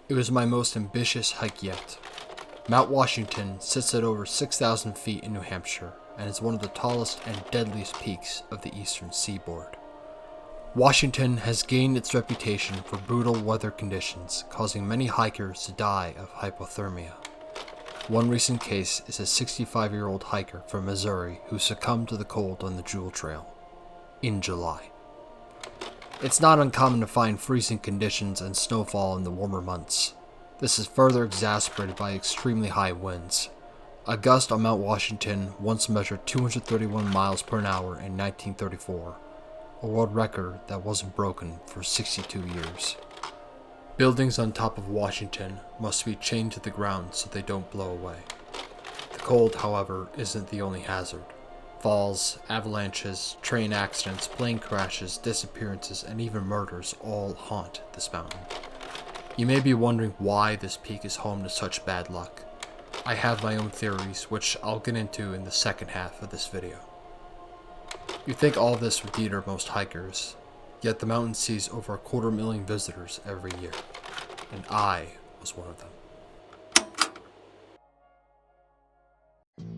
It was my most ambitious hike yet. Mount Washington sits at over 6,000 feet in New Hampshire and is one of the tallest and deadliest peaks of the eastern seaboard. Washington has gained its reputation for brutal weather conditions, causing many hikers to die of hypothermia. One recent case is a 65-year-old hiker from Missouri who succumbed to the cold on the Jewel Trail in July. It's not uncommon to find freezing conditions and snowfall in the warmer months. This is further exacerbated by extremely high winds. A gust on Mount Washington once measured 231 miles per hour in 1934, a world record that wasn't broken for 62 years. Buildings on top of Washington must be chained to the ground so they don't blow away. The cold, however, isn't the only hazard. Falls, avalanches, train accidents, plane crashes, disappearances, and even murders all haunt this mountain. You may be wondering why this peak is home to such bad luck. I have my own theories, which I'll get into in the second half of this video. You'd think all of this would deter most hikers, yet the mountain sees over 250,000 visitors every year, and I was one of them.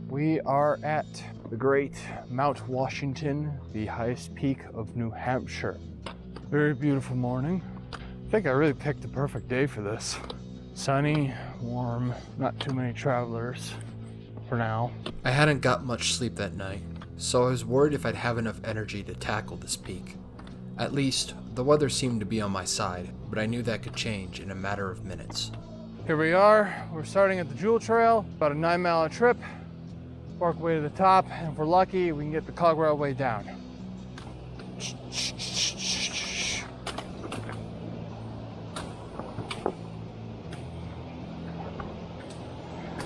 We are at the great Mount Washington, the highest peak of New Hampshire. Very beautiful morning. I think I really picked the perfect day for this. Sunny, warm, not too many travelers for now. I hadn't got much sleep that night, so I was worried if I'd have enough energy to tackle this peak. At least, the weather seemed to be on my side, but I knew that could change in a matter of minutes. Here we are. We're starting at the Jewel Trail, about a 9-mile trip. Work way to the top, and if we're lucky, we can get the cog railway down.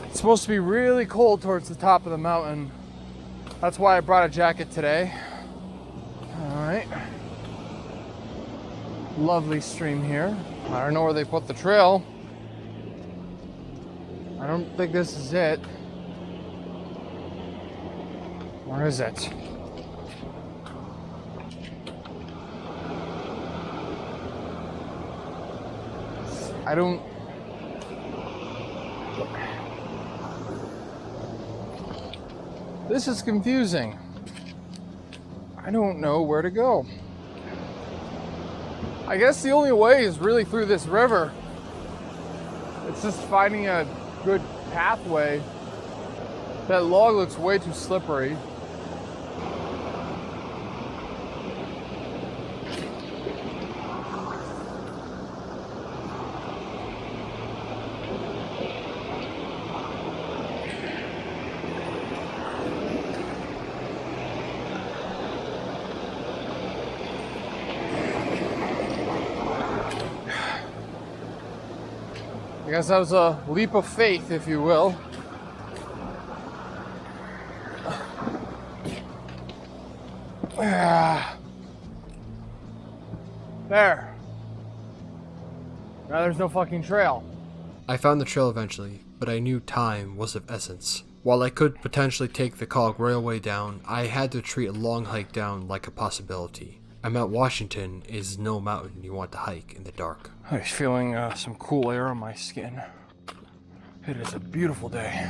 It's supposed to be really cold towards the top of the mountain. That's why I brought a jacket today. All right. Lovely stream here. I don't know where they put the trail. I don't think this is it. Where is it? I don't... This is confusing. I don't know where to go. I guess the only way is really through this river. It's just finding a good pathway. That log looks way too slippery. I guess that was a leap of faith, if you will. There. Now there's no fucking trail. I found the trail eventually, but I knew time was of essence. While I could potentially take the cog railway down, I had to treat a long hike down like a possibility. And Mount Washington is no mountain you want to hike in the dark. I was feeling some cool air on my skin. It is a beautiful day.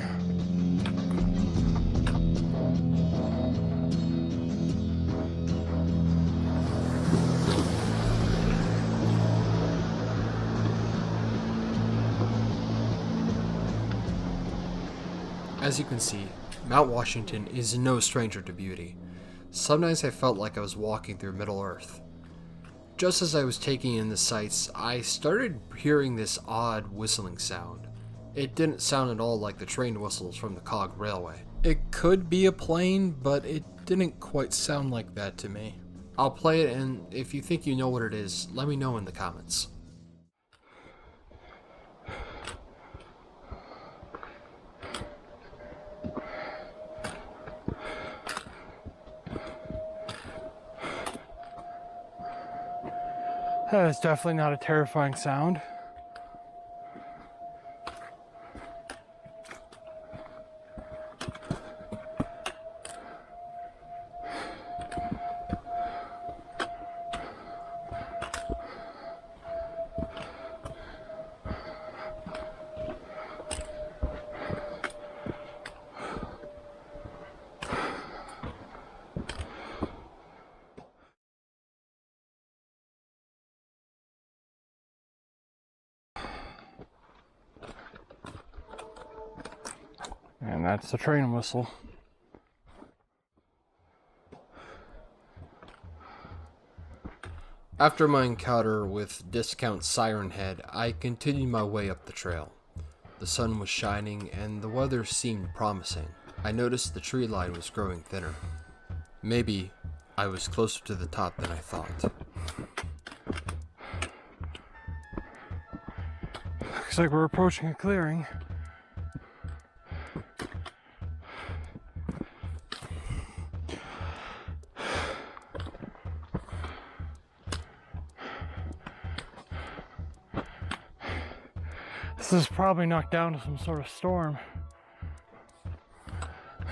As you can see, Mount Washington is no stranger to beauty. Sometimes I felt like I was walking through Middle Earth. Just as I was taking in the sights, I started hearing this odd whistling sound. It didn't sound at all like the train whistles from the cog railway. It could be a plane, but it didn't quite sound like that to me. I'll play it, and if you think you know what it is, let me know in the comments. That is definitely not a terrifying sound. And that's the train whistle. After my encounter with Discount Siren Head, I continued my way up the trail. The sun was shining and the weather seemed promising. I noticed the tree line was growing thinner. Maybe I was closer to the top than I thought. Looks like we're approaching a clearing. This is probably knocked down to some sort of storm.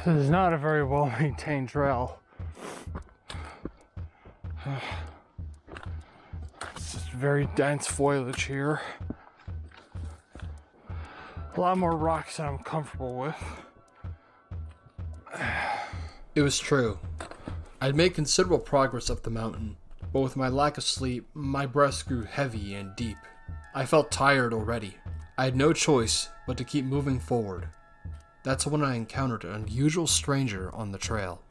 This is not a very well maintained trail. It's just very dense foliage here. A lot more rocks than I'm comfortable with. It was true. I'd made considerable progress up the mountain, but with my lack of sleep, my breaths grew heavy and deep. I felt tired already. I had no choice but to keep moving forward. That's when I encountered an unusual stranger on the trail.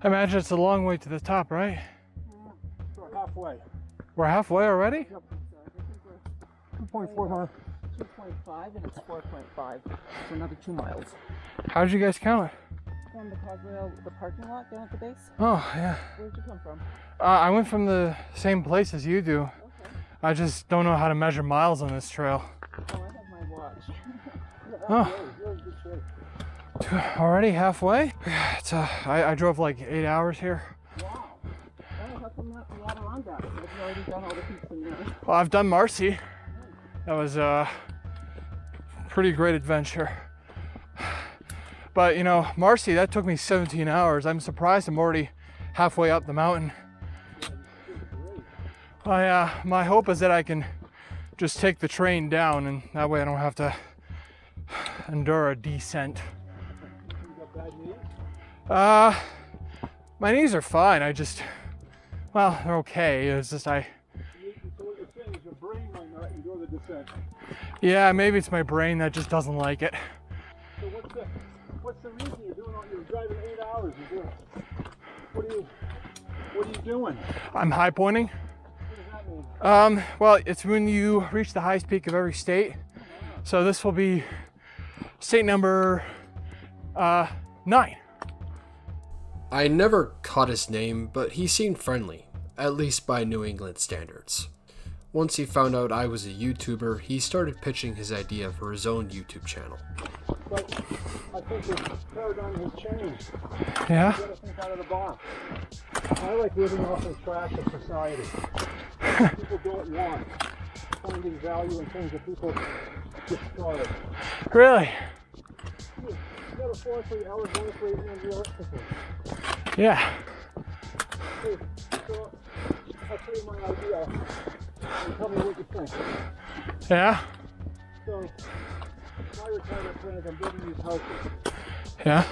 I imagine it's a long way to the top, right? We're halfway. We're halfway already? Yep. 2.4 miles. 2.5 and it's 4.5. So another 2 miles. How did you guys count it? From the Cosrail, the parking lot down at the base? Oh, yeah. Where'd you come from? I went from the same place as you do. Okay. I just don't know how to measure miles on this trail. Oh, I have my watch. Oh, You're in good shape. already halfway? It's I drove like 8 hours here. Wow. Oh, how come not the Adirondacks? Have you already done all the peaks in there? Well, I've done Marcy. That was a pretty great adventure. But you know, Marcy, that took me 17 hours. I'm surprised I'm already halfway up the mountain. My hope is that I can just take the train down and that way I don't have to endure a descent. You got bad knees? My knees are fine. Well, they're okay. It's just So what you're saying is your brain might not endure the descent. yeah, maybe it's my brain that just doesn't like it. So what's the reason you're driving 8 hours? What are you doing? I'm high pointing. What does that mean? Well, it's when you reach the highest peak of every state. So this will be state number 9. I never caught his name, but he seemed friendly, at least by New England standards. Once he found out I was a YouTuber, he started pitching his idea for his own YouTube channel. But I think the paradigm has changed. Yeah? You gotta think out of the box. I like living off the trash of society. People don't want finding value in things that people discard. Really? Metaphorically, allegorically, and realistically. Yeah. Hey, so I'll tell you my idea and tell me what you think. Yeah? So, my retirement plan is I'm building these houses. Yeah?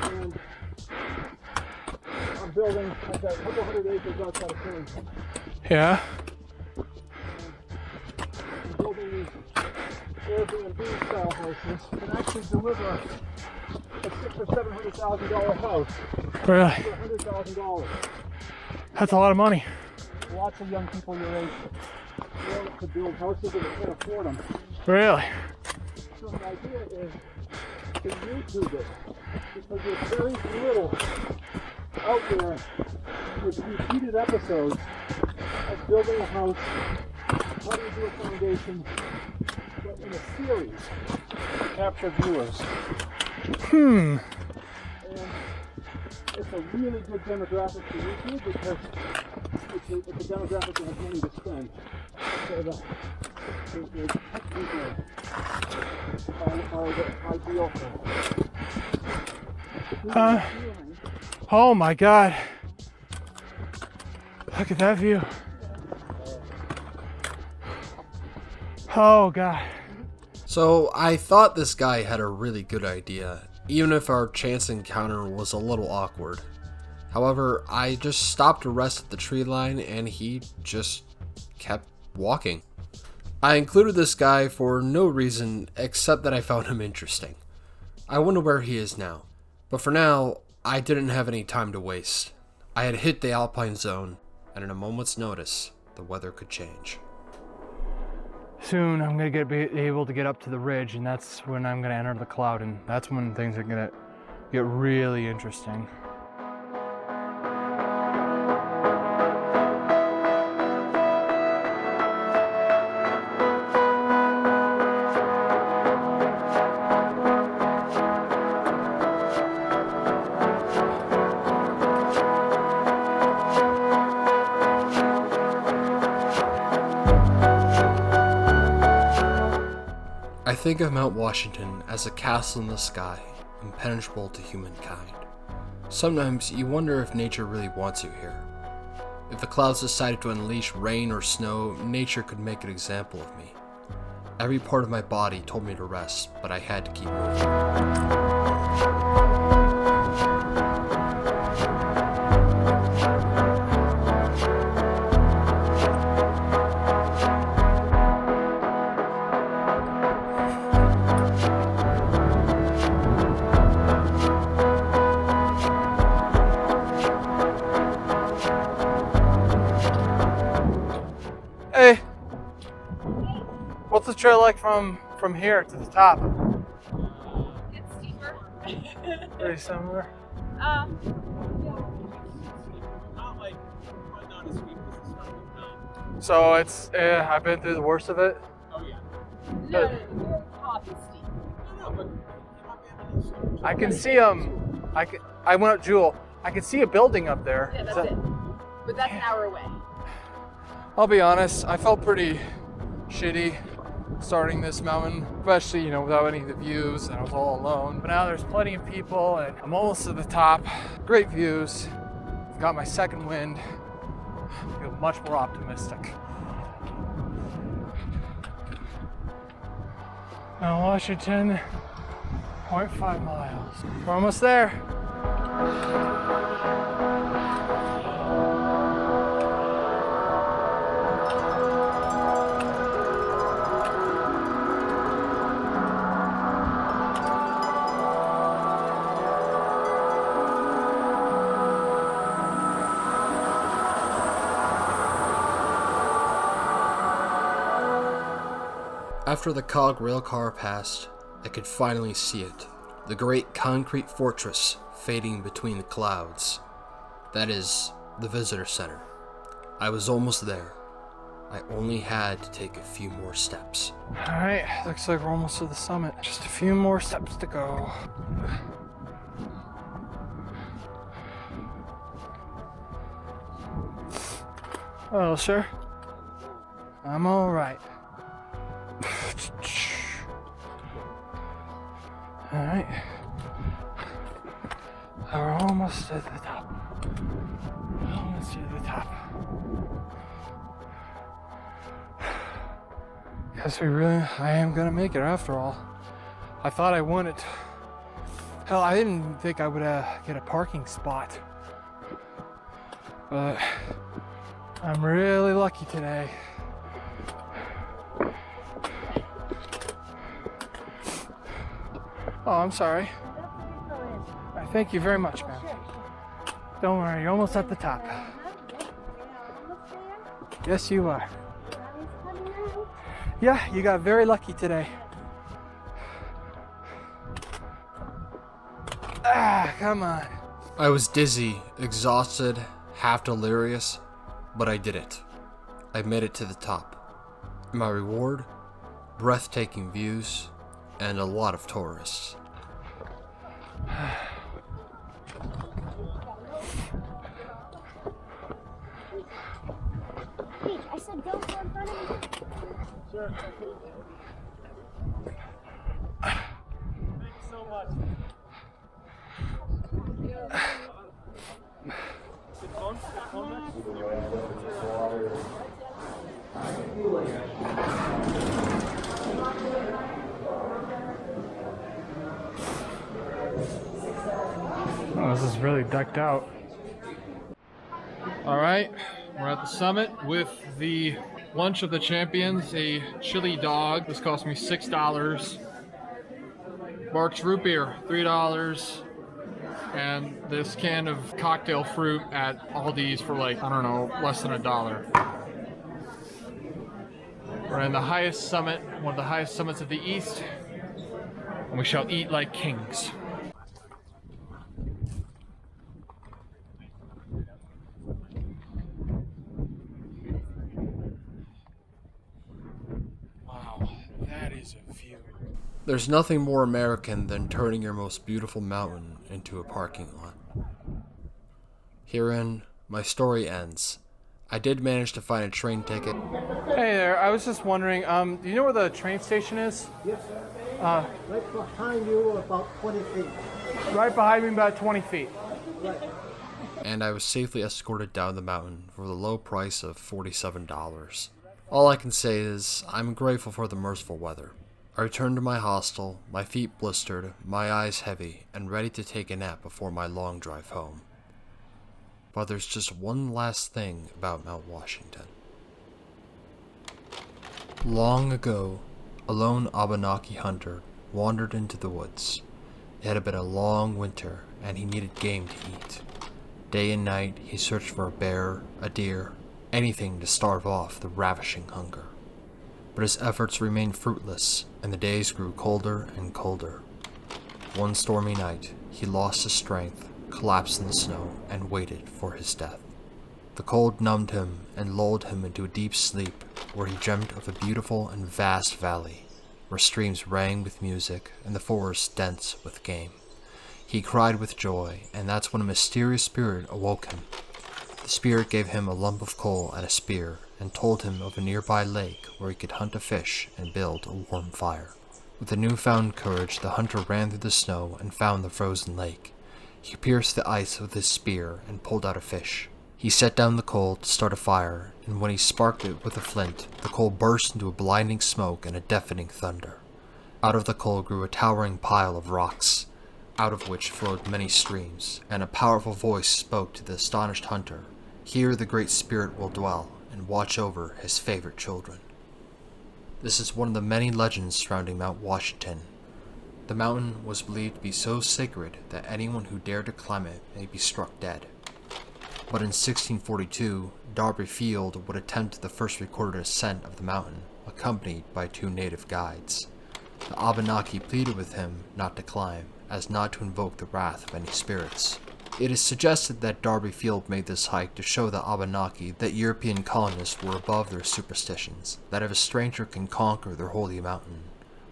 And I've got a couple hundred acres outside of Killington. Yeah? I'm building these Airbnb style houses that actually deliver a $600,000 or $700,000 house Really? for $100,000. That's a lot of money. Lots of young people your age want to build houses and they can't afford them. Really? So the idea is to YouTube it because there's very little out there with repeated episodes of building a house, how do you do a foundation, but in a series to capture viewers. Hmm. And it's a really good demographic for YouTube because it's a demographic that has money to spend. So the tech people are the ideal for. Oh my God. Look at that view. Oh God. So I thought this guy had a really good idea, even if our chance encounter was a little awkward. However, I just stopped to rest at the tree line and he just kept walking. I included this guy for no reason except that I found him interesting. I wonder where he is now. But for now, I didn't have any time to waste. I had hit the alpine zone, and in a moment's notice, the weather could change. Soon I'm gonna be able to get up to the ridge, and that's when I'm gonna enter the cloud, and that's when things are gonna get really interesting. I think of Mount Washington as a castle in the sky, impenetrable to humankind. Sometimes you wonder if nature really wants you here. If the clouds decided to unleash rain or snow, nature could make an example of me. Every part of my body told me to rest, but I had to keep moving. Hey, what's the trail like from here to the top? It's steeper. Pretty similar. Yeah. Not like, not as steep as the start of the mountain. So it's, I've been through the worst of it. Oh yeah. No, the very top is steep. No, but you might be able to see. I can see I went up Jewel. I can see a building up there. Yeah, Is that's that- it. But that's an hour away. I'll be honest, I felt pretty shitty starting this mountain, especially, without any of the views, and I was all alone. But now there's plenty of people, and I'm almost to the top. Great views. Got my second wind. Feel much more optimistic. Mount Washington, 0.5 miles. We're almost there. After the cog rail car passed, I could finally see it. The great concrete fortress fading between the clouds. That is, the visitor center. I was almost there. I only had to take a few more steps. Alright, looks like we're almost to the summit. Just a few more steps to go. Oh, sir. I'm alright. Alright. We're almost at the top. Almost to the top. Guess I am gonna make it after all. I thought I wouldn't. Hell, I didn't think I would get a parking spot. But I'm really lucky today. Oh, I'm sorry. Thank you very much, ma'am. Don't worry, you're almost at the top. Yes, you are. Yeah, you got very lucky today. Ah, come on. I was dizzy, exhausted, half delirious, but I did it. I made it to the top. My reward? Breathtaking views and a lot of tourists. I said don't go in front of me. Sure. Thanks so much. this is really decked out. All right, we're at the summit with the lunch of the champions, a chili dog. This cost me $6. Barks root beer, $3. And this can of cocktail fruit at Aldi's for like, I don't know, less than $1. We're in the highest summit, one of the highest summits of the East, and we shall eat like kings. Wow, that is a view. There's nothing more American than turning your most beautiful mountain into a parking lot. Herein, my story ends. I did manage to find a train ticket. Hey there, I was just wondering, do you know where the train station is? Yes, sir. Right behind you, about 20 feet. Right behind me, about 20 feet. Right. And I was safely escorted down the mountain for the low price of $47. All I can say is, I'm grateful for the merciful weather. I returned to my hostel, my feet blistered, my eyes heavy, and ready to take a nap before my long drive home. But there's just one last thing about Mount Washington. Long ago, a lone Abenaki hunter wandered into the woods. It had been a long winter, and he needed game to eat. Day and night, he searched for a bear, a deer, anything to starve off the ravishing hunger. But his efforts remained fruitless, and the days grew colder and colder. One stormy night, he lost his strength, collapsed in the snow, and waited for his death. The cold numbed him and lulled him into a deep sleep, where he dreamt of a beautiful and vast valley, where streams rang with music and the forest dense with game. He cried with joy, and that's when a mysterious spirit awoke him. The spirit gave him a lump of coal and a spear, and told him of a nearby lake where he could hunt a fish and build a warm fire. With a newfound courage, the hunter ran through the snow and found the frozen lake. He pierced the ice with his spear and pulled out a fish. He set down the coal to start a fire, and when he sparked it with a flint, the coal burst into a blinding smoke and a deafening thunder. Out of the coal grew a towering pile of rocks, out of which flowed many streams, and a powerful voice spoke to the astonished hunter. Here the Great Spirit will dwell and watch over his favorite children. This is one of the many legends surrounding Mount Washington. The mountain was believed to be so sacred that anyone who dared to climb it may be struck dead. But in 1642, Darby Field would attempt the first recorded ascent of the mountain, accompanied by 2 native guides. The Abenaki pleaded with him not to climb, as not to invoke the wrath of any spirits. It is suggested that Darby Field made this hike to show the Abenaki that European colonists were above their superstitions, that if a stranger can conquer their holy mountain,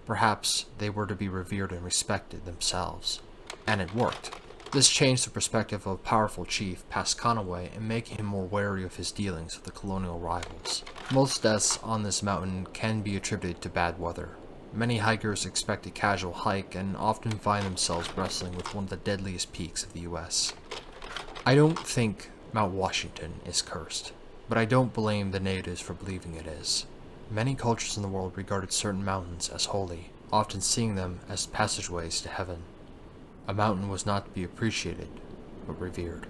perhaps they were to be revered and respected themselves. And it worked. This changed the perspective of a powerful chief past Conaway and making him more wary of his dealings with the colonial rivals. Most deaths on this mountain can be attributed to bad weather. Many hikers expect a casual hike and often find themselves wrestling with one of the deadliest peaks of the US. I don't think Mount Washington is cursed, but I don't blame the natives for believing it is. Many cultures in the world regarded certain mountains as holy, often seeing them as passageways to heaven. A mountain was not to be appreciated, but revered.